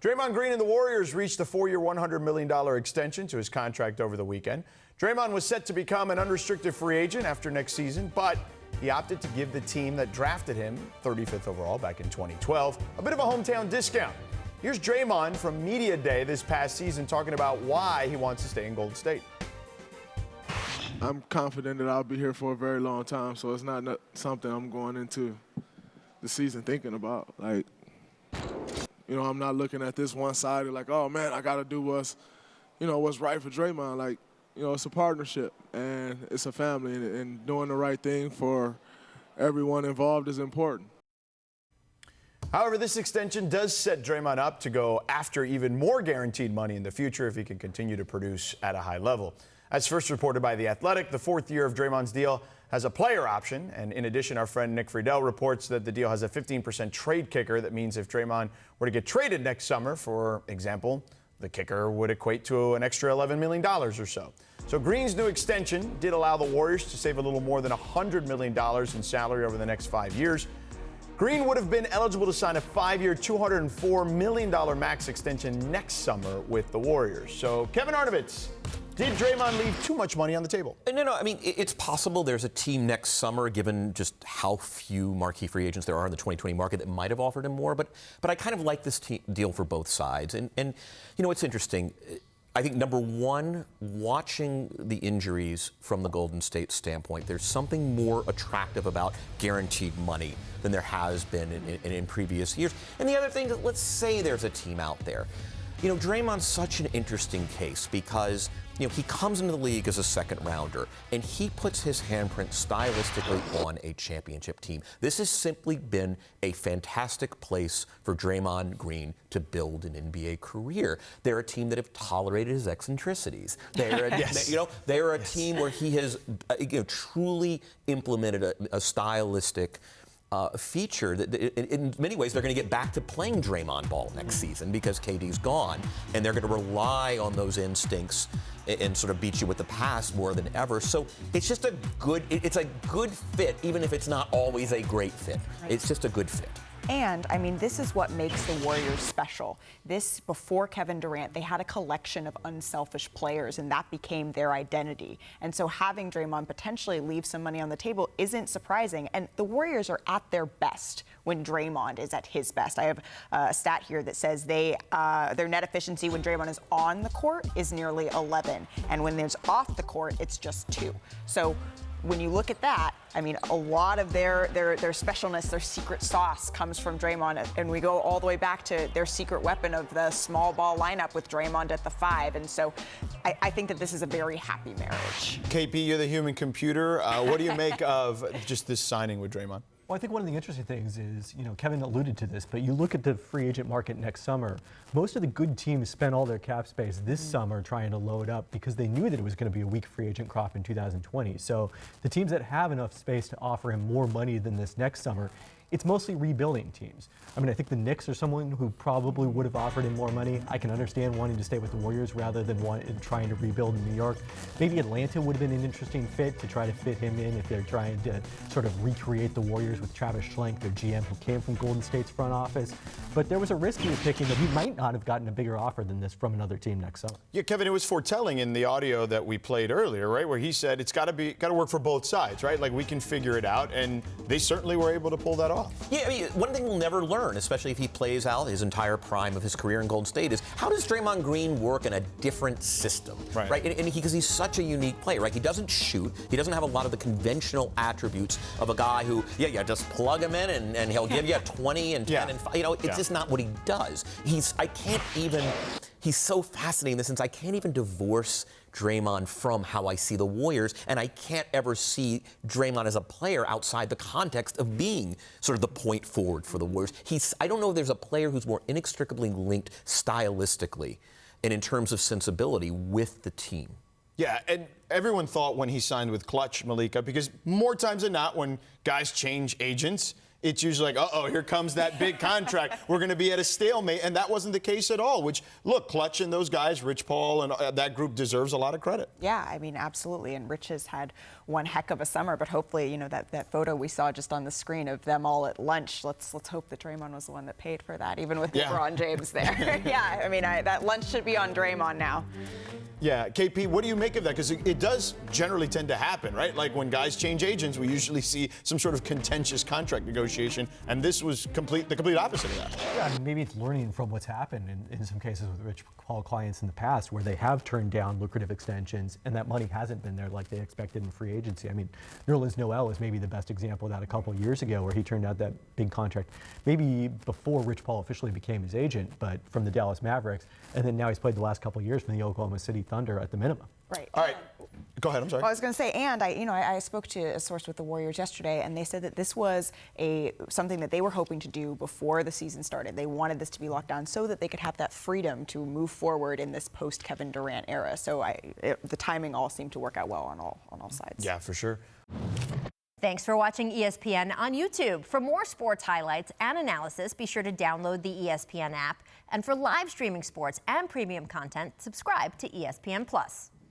Draymond Green and the Warriors reached a 4-year, $100 million extension to his contract over the weekend. Draymond was set to become an unrestricted free agent after next season, but he opted to give the team that drafted him, 35th overall back in 2012, a bit of a hometown discount. Here's Draymond from Media Day this past season talking about why he wants to stay in Golden State. I'm confident that I'll be here for a very long time, so it's not something I'm going into the season thinking about. I'm not looking at this one-sided like, oh, man, I got to do what's right for Draymond. It's a partnership, and it's a family, and doing the right thing for everyone involved is important. However, this extension does set Draymond up to go after even more guaranteed money in the future if he can continue to produce at a high level. As first reported by The Athletic, the fourth year of Draymond's deal has a player option. And in addition, our friend Nick Friedel reports that the deal has a 15% trade kicker. That means if Draymond were to get traded next summer, for example, the kicker would equate to an extra $11 million or so. So Green's new extension did allow the Warriors to save a little more than $100 million in salary over the next 5 years. Green would have been eligible to sign a 5-year, $204 million max extension next summer with the Warriors. So Kevin Arnovitz, did Draymond leave too much money on the table? No. I mean, it's possible there's a team next summer, given just how few marquee free agents there are in the 2020 market, that might have offered him more. But I kind of like this deal for both sides. And it's interesting. I think, number one, watching the injuries from the Golden State standpoint, there's something more attractive about guaranteed money than there has been in previous years. And the other thing, let's say there's a team out there. Draymond's such an interesting case because, he comes into the league as a second rounder, and he puts his handprint stylistically on a championship team. This has simply been a fantastic place for Draymond Green to build an NBA career. They're a team that have tolerated his eccentricities. They're a team where he has truly implemented a stylistic feature that in many ways they're going to get back to playing Draymond ball next season because KD's gone, and they're going to rely on those instincts and sort of beat you with the pass more than ever. So it's just a good fit, even if it's not always a great fit. Right. It's just a good fit. And, this is what makes the Warriors special. Before Kevin Durant, they had a collection of unselfish players, and that became their identity. And so having Draymond potentially leave some money on the table isn't surprising. And the Warriors are at their best when Draymond is at his best. I have a stat here that says their net efficiency when Draymond is on the court is nearly 11. And when there's off the court, it's just 2. So when you look at that, a lot of their specialness, their secret sauce comes from Draymond. And we go all the way back to their secret weapon of the small ball lineup with Draymond at the 5. And so I think that this is a very happy marriage. KP, you're the human computer. What do you make of just this signing with Draymond? Well, I think one of the interesting things is, Kevin alluded to this, but you look at the free agent market next summer, most of the good teams spent all their cap space this summer trying to load up because they knew that it was going to be a weak free agent crop in 2020. So the teams that have enough space to offer him more money than this next summer, it's mostly rebuilding teams. I think the Knicks are someone who probably would have offered him more money. I can understand wanting to stay with the Warriors rather than trying to rebuild in New York. Maybe Atlanta would have been an interesting fit to try to fit him in if they're trying to sort of recreate the Warriors with Travis Schlenk, their GM, who came from Golden State's front office. But there was a risk he was taking that he might not have gotten a bigger offer than this from another team next summer. Yeah, Kevin, it was foretelling in the audio that we played earlier, right, where he said it's got to work for both sides, right? We can figure it out, and they certainly were able to pull that off. Yeah, one thing we'll never learn, especially if he plays out his entire prime of his career in Golden State, is how does Draymond Green work in a different system, right? And because he's such a unique player, right? He doesn't shoot. He doesn't have a lot of the conventional attributes of a guy who, just plug him in and he'll give you 20 and 10 and 5. It's just not what he does. He's so fascinating in the sense I can't even divorce Draymond from how I see the Warriors, and I can't ever see Draymond as a player outside the context of being sort of the point forward for the Warriors. I don't know if there's a player who's more inextricably linked stylistically and in terms of sensibility with the team. Yeah, and everyone thought when he signed with Clutch, Malika, because more times than not when guys change agents, it's usually like, uh-oh, here comes that big contract. We're going to be at a stalemate. And that wasn't the case at all, which, look, Clutch and those guys, Rich Paul and that group deserves a lot of credit. Yeah, I mean, absolutely. And Rich has had one heck of a summer, but hopefully, that photo we saw just on the screen of them all at lunch, let's hope that Draymond was the one that paid for that, even with LeBron James there. Yeah, I mean, that lunch should be on Draymond now. Yeah, KP, what do you make of that? Because it does generally tend to happen, right? Like when guys change agents, we usually see some sort of contentious contract negotiation, and this was the complete opposite of that. Yeah, I mean, maybe it's learning from what's happened in some cases with Rich Paul clients in the past, where they have turned down lucrative extensions, and that money hasn't been there like they expected in free agency. I mean, Nerlens Noel is maybe the best example of that a couple of years ago, where he turned out that big contract, maybe before Rich Paul officially became his agent, but from the Dallas Mavericks, and then now he's played the last couple of years from the Oklahoma City Thunder at the minimum. Right. All right. Go ahead. I'm sorry. Well, I was going to say, and I spoke to a source with the Warriors yesterday, and they said that this was something that they were hoping to do before the season started. They wanted this to be locked down so that they could have that freedom to move forward in this post-Kevin Durant era. So the timing all seemed to work out well on all sides. Yeah, for sure. Thanks for watching ESPN on YouTube. For more sports highlights and analysis, be sure to download the ESPN app. And for live streaming sports and premium content, subscribe to ESPN+.